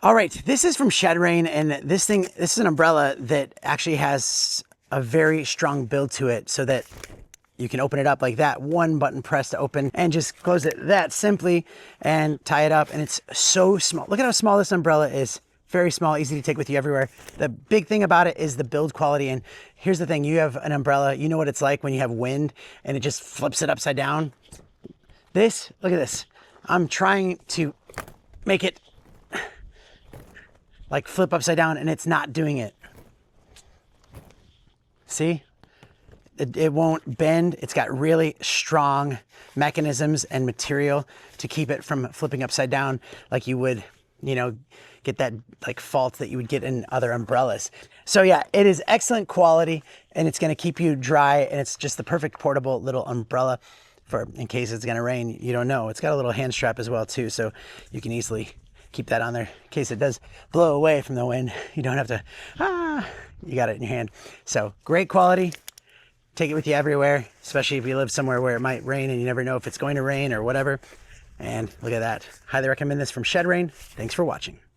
All right, this is from ShedRain, and this is an umbrella that actually has a very strong build to it so that you can open it up like that, one button press to open, and just close it that simply and tie it up. And it's so small. Look at how small this umbrella is. Very small, easy to take with you everywhere. The big thing about it is the build quality. And here's the thing, you have an umbrella, you know what it's like when you have wind and it just flips it upside down. This, look at this. I'm trying to make it like flip upside down and it's not doing it. See? It won't bend. It's got really strong mechanisms and material to keep it from flipping upside down like you would, you know, get that like fault that you would get in other umbrellas. So yeah, it is excellent quality and it's going to keep you dry, and it's just the perfect portable little umbrella for in case it's going to rain. You don't know. It's got a little hand strap as well too, so you can easily keep that on there in case it does blow away from the wind. You don't have to, you got it in your hand. So great quality. Take it with you everywhere, especially if you live somewhere where it might rain and you never know if it's going to rain or whatever. And look at that. Highly recommend this from ShedRain. Thanks for watching.